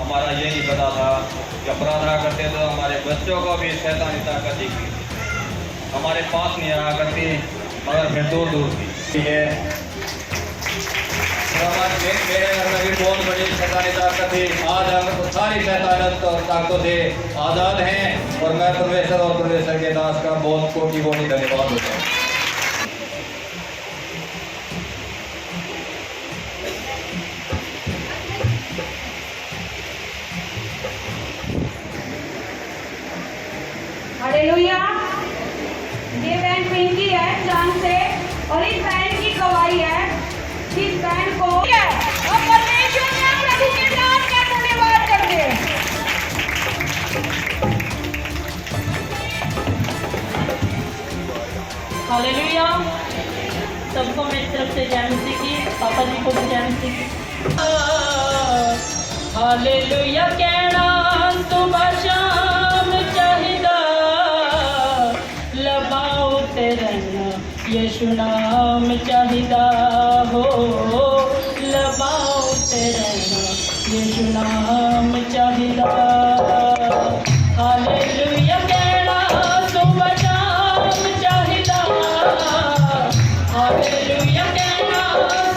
हमारा यही पता था कि प्रार्थना करते तो हमारे बच्चों को भी शैतानी ताकत दिखती, हमारे पास नहीं आया करती मगर फिर दूर दूर थी। है तो हमारे मेरे घर में भी बहुत बड़ी शैतानी ताकत थी। आज हम सारी शैतानी ताकतों से आज़ाद हैं और मैं परमेश्वर और परमेश्वर के दास का बहुत कोटि कोटि धन्यवाद होता हूँ। हालेलुया। ये बैंड पिंकी है चांद से और इस बैंड की गवाही है इस बैंड को और परमेश्वर ने प्रभु के नाम का धन्यवाद करते हैं। हालेलुया। सबको मेरी तरफ से जय मसीह की, पापा जी को भी जय मसीह की। हालेलुया कहना सुबह शाम चाहिदा, लबाउते रहना यीशु नाम चाहिदा हो, लबाउते रहना यीशु नाम चाहिदा। हालेलुया कहना सुबह शाम चाहिदा, हालेलुया कहना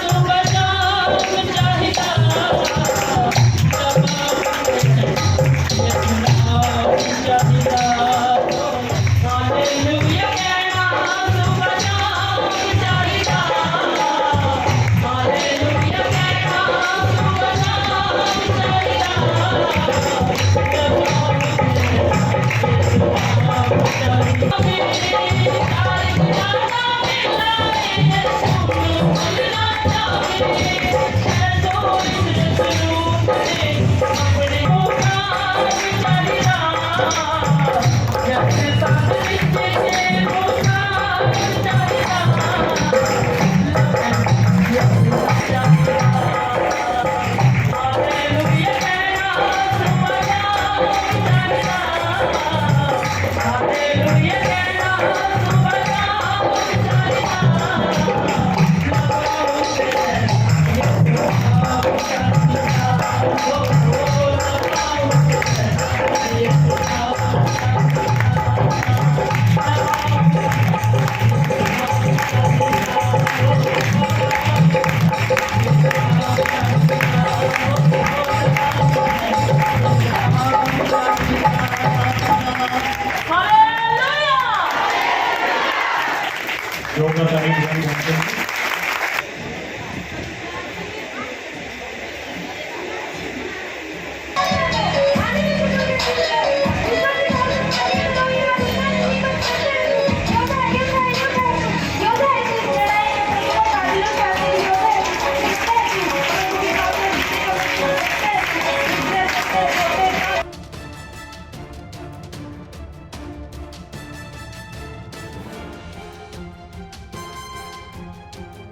सुबह शाम चाहिदा,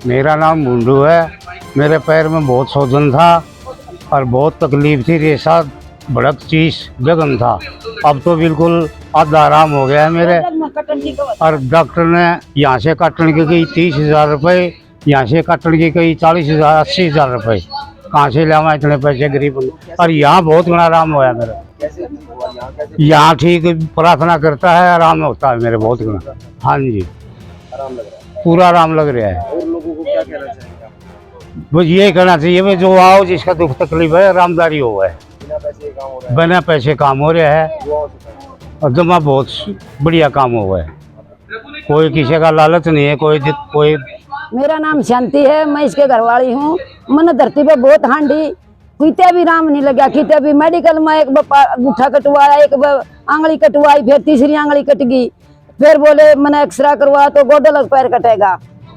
मेरा नाम मुंडू है। मेरे पैर में बहुत सूजन था और बहुत तकलीफ थी, रेशा भड़क चीज जगन था। अब तो बिल्कुल आधा आराम हो गया है मेरे। और डॉक्टर ने यहाँ से काटने की गई 30,000 रुपये, यहाँ से काटने की गई 40,000 80,000 रुपये। कहाँ से लावा इतने पैसे गरीब। और यहाँ बहुत बड़ा आराम हुआ मेरा। यहाँ ठीक प्रार्थना करता है, आराम होता है मेरे बहुत गुना। हाँ जी, पूरा आराम लग रहा है। और लोगों को क्या कहना चाहिए? बस ये कहना चाहिए भाई जो आओ जिसका दुख तकलीफ है आरामदारी हो है, बिना पैसे काम हो रहा है, बिना पैसे काम हो रहा है और जमा बहुत बढ़िया काम हुआ है। कोई किसी का लालच नहीं है, कोई। मेरा नाम शांति है, मैं इसके घरवाली हूँ। मन धरती पे बहुत हांडी, किते भी राम नहीं लगा। किते भी मेडिकल में एक अंगूठा कटवाया, एक आंगली कटवाई, फिर तीसरी आंगली कट गई। फिर बोले मैंने एक्सरा करवा तो गोडल पैर कटेगा।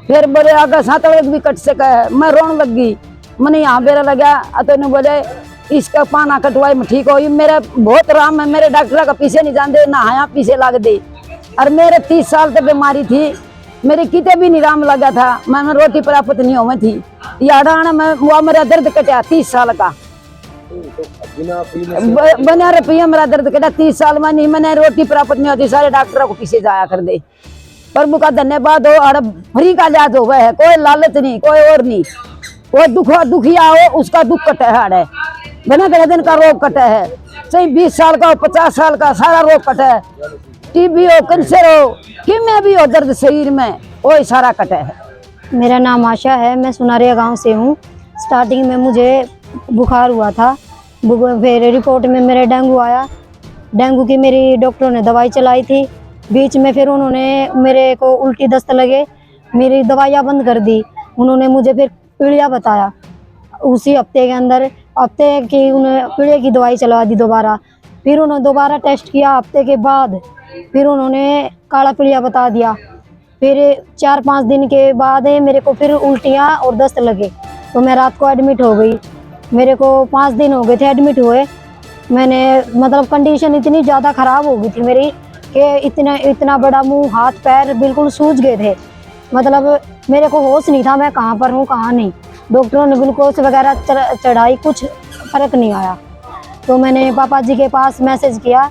फिर बोले आगे सातवड़क भी कट सका है। मैं रोन लग गई, मैंने यहाँ बेरा लगा तो बोले इसका पाना कटवाई में ठीक हो। मेरा बहुत आराम है, मेरे डॉक्टर का पीछे नहीं जाते, नहाया पीछे लग दे। और मेरे 30 साल तक बीमारी थी, मेरे किते भी नहीं राम लगा था। मैं रोटी प्राप्त नहीं हो थी। याडाना में वो मेरा दर्द कटा 30 साल का, बना रुपया मेरा दर्द कटा 30 साल में। नहीं मैंने रोटी प्राप्त नहीं होती, सारे डॉक्टरों को पीछे जाया कर दे। प्रभु का धन्यवाद हो। और फ्री का इलाज हो गया है, कोई लालच नहीं, कोई और नहीं। कोई दुखिया हो उसका दुख कटे है। बिना गले दिन का रोग कटा है, चाहे 20 साल का हो 50 साल का, सारा रोग कटा है। टीबी हो, कैंसर हो, किमें भी हो, दर्द शरीर में वो सारा कटा है। मेरा नाम आशा है, मैं सुनारिया गांव से हूँ। स्टार्टिंग में मुझे बुखार हुआ था, फिर रिपोर्ट में मेरे डेंगू आया। डेंगू की मेरी डॉक्टरों ने दवाई चलाई थी, बीच में फिर उन्होंने मेरे को उल्टी दस्त लगे, मेरी दवाइयाँ बंद कर दी। उन्होंने मुझे फिर पीलिया बताया, उसी हफ्ते के अंदर हफ्ते की उन्हें पीलिया की दवाई चलवा दी दोबारा। फिर उन्होंने दोबारा टेस्ट किया हफ्ते के बाद, फिर उन्होंने काला पीलिया बता दिया। फिर 4-5 दिन के बाद मेरे को फिर उल्टियाँ और दस्त लगे, तो मैं रात को एडमिट हो गई। मेरे को 5 दिन हो गए थे एडमिट हुए। मैंने मतलब कंडीशन इतनी ज़्यादा ख़राब हो गई थी मेरी कि इतना बड़ा मुंह हाथ पैर बिल्कुल सूज गए थे। मतलब मेरे को होश नहीं था मैं कहाँ पर हूँ कहाँ नहीं। डॉक्टरों ने ग्लूकोज वगैरह चढ़ाई, कुछ फ़र्क नहीं आया। तो मैंने पापा जी के पास मैसेज किया,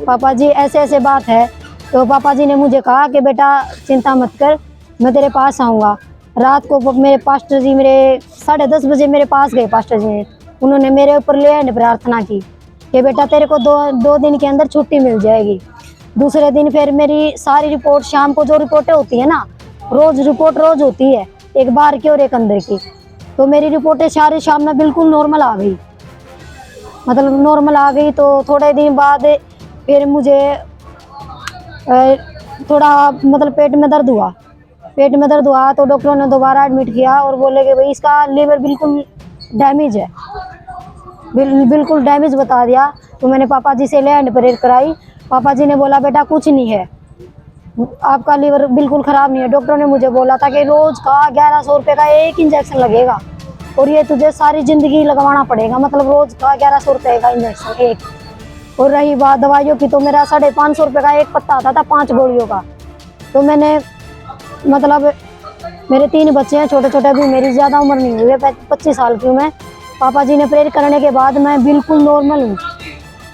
पापा जी ऐसे ऐसे बात है। तो पापा जी ने मुझे कहा कि बेटा चिंता मत कर, मैं तेरे पास आऊँगा। रात को मेरे पास्टर जी मेरे 10:30 बजे मेरे पास गए। पास्टर जी ने उन्होंने मेरे ऊपर ले आने प्रार्थना की कि बेटा तेरे को दो दिन के अंदर छुट्टी मिल जाएगी। दूसरे दिन फिर मेरी सारी रिपोर्ट, शाम को जो रिपोर्टें होती है ना, रिपोर्ट रोज होती है, एक बाहर की और एक अंदर की। तो मेरी रिपोर्टें सारी शाम में बिल्कुल नॉर्मल आ गई, मतलब नॉर्मल आ गई। तो थोड़े दिन बाद फिर मुझे थोड़ा मतलब पेट में दर्द हुआ। तो डॉक्टरों ने दोबारा एडमिट किया और बोले कि भाई इसका लीवर बिल्कुल डैमेज है, बिल्कुल डैमेज बता दिया। तो मैंने पापा जी से लैंड प्रेयर कराई। पापा जी ने बोला बेटा कुछ नहीं है, आपका लीवर बिल्कुल ख़राब नहीं है। डॉक्टर ने मुझे बोला था कि रोज़ का 1100 रुपये का एक इंजेक्शन लगेगा और ये तुझे सारी ज़िंदगी लगवाना पड़ेगा, मतलब रोज़ का 1100 रुपये का इंजेक्शन एक। और रही बात दवाइयों की, तो मेरा 550 रुपये का एक पत्ता आता था 5 गोलियों का। तो मैंने मतलब मेरे 3 बच्चे हैं छोटे छोटे, अभी मेरी ज़्यादा उम्र नहीं हुई है, 25 साल की हूँ मैं। पापा जी ने प्रेयर करने के बाद मैं बिल्कुल नॉर्मल हूँ।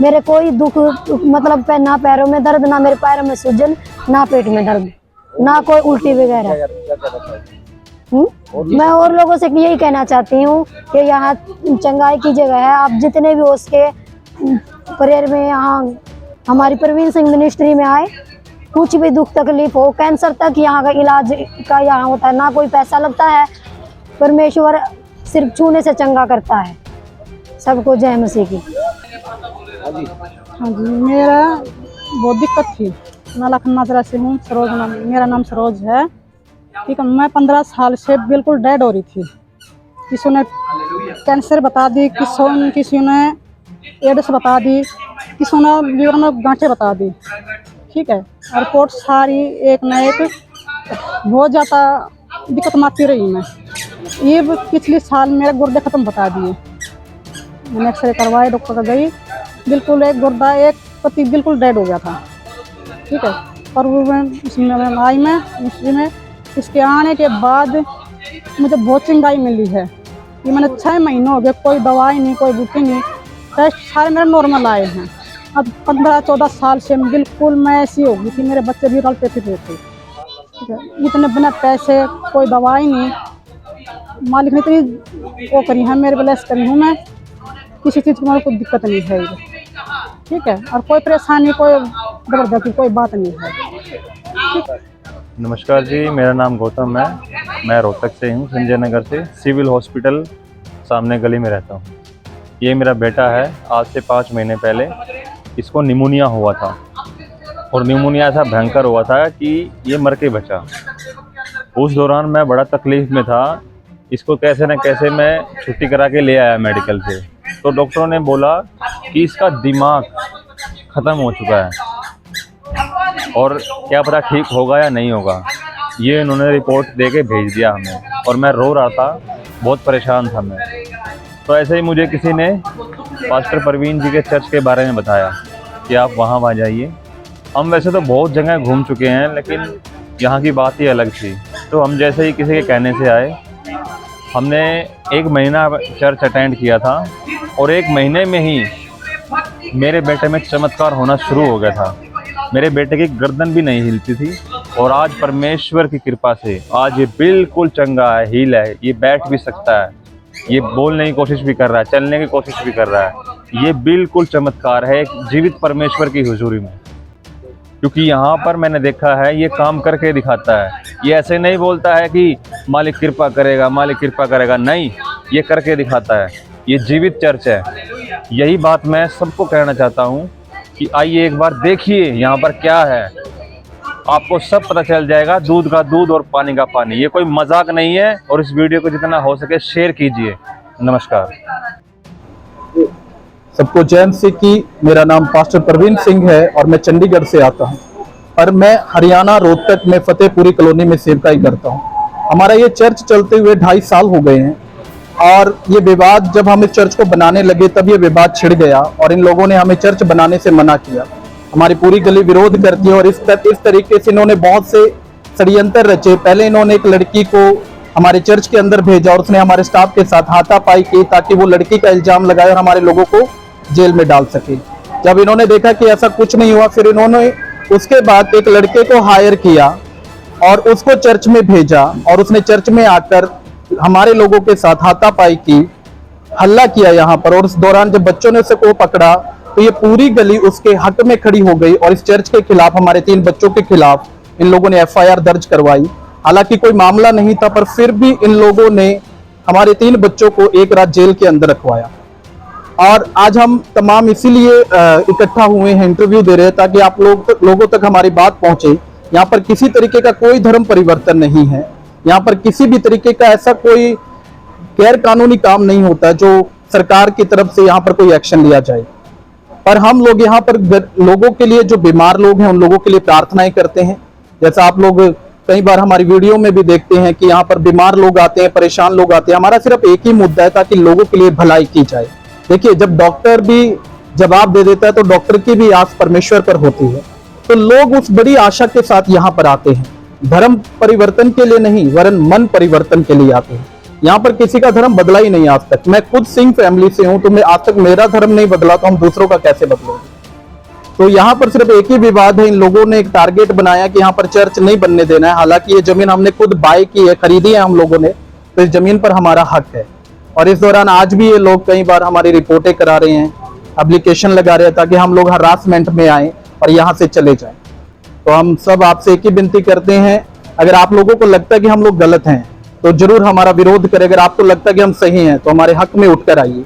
मेरे कोई दुख मतलब ना पैरों में दर्द, ना मेरे पैरों में सूजन, ना पेट में दर्द, ना कोई उल्टी वगैरह। मैं और लोगों से यही कहना चाहती हूँ कि यहाँ चंगाई की जगह है, आप जितने भी हो सके प्रेयर में यहाँ हमारी प्रवीण सिंह मिनिस्ट्री में आए। कुछ भी दुख तकलीफ हो, कैंसर तक यहाँ का इलाज का यहाँ होता है, ना कोई पैसा लगता है। परमेश्वर सिर्फ छूने से चंगा करता है। सबको जय मसीह की। हाँ जी, मेरा बहुत दिक्कत थी। मैं लखन माजरा से हूँ, सरोज नाम, मेरा नाम सरोज है। ठीक है, मैं 15 साल से बिल्कुल डेड हो रही थी। किसी ने कैंसर बता दी, किसी ने एड्स बता दी, किसी ने लीवर में गांठें बता दी। ठीक है, रिपोर्ट सारी एक न एक बहुत ज़्यादा दिक्कत मारती रही मैं। ये पिछले साल मेरे गुर्दे ख़त्म बता दिए। मैंने एक्सरे करवाए, डॉक्टर का गई, बिल्कुल एक गुर्दा एक पत्ती बिल्कुल डेड हो गया था। ठीक है, और वो इसमें आई मैं मिस्ट्री में, इसके आने के बाद मुझे बहुत चंगाई मिली है। ये मैंने 6 महीने हो गए, कोई दवाई नहीं, कोई बूटी नहीं, टेस्ट सारे मेरे नॉर्मल आए हैं। अब 15-14 साल से बिल्कुल मैं ऐसी हो गई थी, मेरे बच्चे भी रलते फिरते थे। ठीक है, इतने बिना पैसे, कोई दवाई नहीं, मालिक ने इतनी वो करी है, मेरे ब्लेस करी हूँ मैं, किसी चीज़ की मेरे को दिक्कत नहीं है। ठीक है, और कोई परेशानी, कोई जबरदस्ती, कोई बात नहीं है। नमस्कार जी, मेरा नाम गौतम है, मैं रोहतक से हूँ, संजय नगर से, सिविल हॉस्पिटल सामने गली में रहता हूँ। ये मेरा बेटा है, आज से 5 महीने पहले इसको निमोनिया हुआ था और निमोनिया ऐसा भयंकर हुआ था कि ये मर के बचा। उस दौरान मैं बड़ा तकलीफ़ में था, इसको कैसे न कैसे मैं छुट्टी करा के ले आया मेडिकल से। तो डॉक्टरों ने बोला कि इसका दिमाग ख़त्म हो चुका है और क्या पता ठीक होगा या नहीं होगा। ये इन्होंने रिपोर्ट दे के भेज दिया हमें और मैं रो रहा था, बहुत परेशान था मैं। तो ऐसे ही मुझे किसी ने पास्टर प्रवीण जी के चर्च के बारे में बताया कि आप वहाँ जाइए। हम वैसे तो बहुत जगह घूम चुके हैं, लेकिन यहाँ की बात ही अलग थी। तो हम जैसे ही किसी के कहने से आए, हमने 1 महीना चर्च अटेंड किया था और 1 महीने में ही मेरे बेटे में चमत्कार होना शुरू हो गया था। मेरे बेटे की गर्दन भी नहीं हिलती थी और आज परमेश्वर की कृपा से आज ये बिल्कुल चंगा है, हील है, ये बैठ भी सकता है। ये बोलने की कोशिश भी कर रहा है, चलने की कोशिश भी कर रहा है। ये बिल्कुल चमत्कार है एक जीवित परमेश्वर की हुजूरी में, क्योंकि यहाँ पर मैंने देखा है ये काम करके दिखाता है। ये ऐसे नहीं बोलता है कि मालिक कृपा करेगा, मालिक कृपा करेगा, नहीं, ये करके दिखाता है। ये जीवित चर्च है। यही बात मैं सबको कहना चाहता हूँ कि आइए एक बार देखिए यहाँ पर क्या है, आपको सब पता चल जाएगा। दूध का दूध और पानी का पानी, ये कोई मजाक नहीं है। और इस वीडियो को जितना हो सके शेयर कीजिए। नमस्कार। सबको जय मसीह की। मेरा नाम पास्टर प्रवीण सिंह है और मैं चंडीगढ़ से आता हूं, और मैं हरियाणा रोहतक में फतेहपुरी कॉलोनी में सेवकाई करता हूं। हमारा ये चर्च चलते हुए 2.5 साल हो गए हैं, और ये विवाद जब हम इस चर्च को बनाने लगे तब ये विवाद छिड़ गया और इन लोगों ने हमें चर्च बनाने से मना किया। हमारी पूरी गली विरोध करती है, और इस तरीके से इन्होंने बहुत से षड्यंत्र रचे। पहले इन्होंने एक लड़की को हमारे चर्च के अंदर भेजा और उसने हमारे स्टाफ के साथ हाथापाई की ताकि वो लड़की का इल्जाम लगाए और हमारे लोगों को जेल में डाल सके। जब इन्होंने देखा कि ऐसा कुछ नहीं हुआ, फिर इन्होंने उसके बाद एक लड़के को हायर किया और उसको चर्च में भेजा, और उसने चर्च में आकर हमारे लोगों के साथ हाथापाई की, हल्ला किया यहाँ पर। और उस दौरान जब बच्चों ने उसे को पकड़ा तो ये पूरी गली उसके हक में खड़ी हो गई, और इस चर्च के खिलाफ, हमारे 3 बच्चों के खिलाफ इन लोगों ने FIR दर्ज करवाई। हालांकि कोई मामला नहीं था, पर फिर भी इन लोगों ने हमारे 3 बच्चों को एक रात जेल के अंदर रखवाया। और आज हम तमाम इसीलिए इकट्ठा हुए हैं, इंटरव्यू दे रहे हैं, ताकि आप लोगों तक हमारी बात पहुंचे। यहाँ पर किसी तरीके का कोई धर्म परिवर्तन नहीं है। यहाँ पर किसी भी तरीके का ऐसा कोई गैर कानूनी काम नहीं होता जो सरकार की तरफ से यहाँ पर कोई एक्शन लिया जाए। और हम लोग यहाँ पर लोगों के लिए, जो बीमार लोग हैं, उन लोगों के लिए प्रार्थनाएं करते हैं। जैसा आप लोग कई बार हमारी वीडियो में भी देखते हैं कि यहाँ पर बीमार लोग आते हैं, परेशान लोग आते हैं। हमारा सिर्फ एक ही मुद्दा है, ताकि लोगों के लिए भलाई की जाए। देखिए, जब डॉक्टर भी जवाब दे देता है तो डॉक्टर की भी आस परमेश्वर पर होती है। तो लोग उस बड़ी आशा के साथ यहाँ पर आते हैं, धर्म परिवर्तन के लिए नहीं, वरन मन परिवर्तन के लिए आते हैं। यहाँ पर किसी का धर्म बदला ही नहीं आज तक। मैं खुद सिंह फैमिली से हूँ, तो मैं आज तक मेरा धर्म नहीं बदला, तो हम दूसरों का कैसे बदलेंगे। तो यहाँ पर सिर्फ एक ही विवाद है। इन लोगों ने एक टारगेट बनाया कि यहाँ पर चर्च नहीं बनने देना है। हालांकि ये जमीन हमने खुद बाय की है, खरीदी है हम लोगों ने, तो इस जमीन पर हमारा हक है। और इस दौरान आज भी ये लोग कई बार हमारी रिपोर्टें करा रहे हैं, एप्लीकेशन लगा रहे हैं, ताकि हम लोग हरासमेंट में आए और यहाँ से चले जाएं। तो हम सब आपसे एक ही विनती करते हैं, अगर आप लोगों को लगता है कि हम लोग गलत हैं तो जरूर हमारा विरोध करें। अगर आपको लगता है कि हम सही हैं तो हमारे हक में उठकर आइए।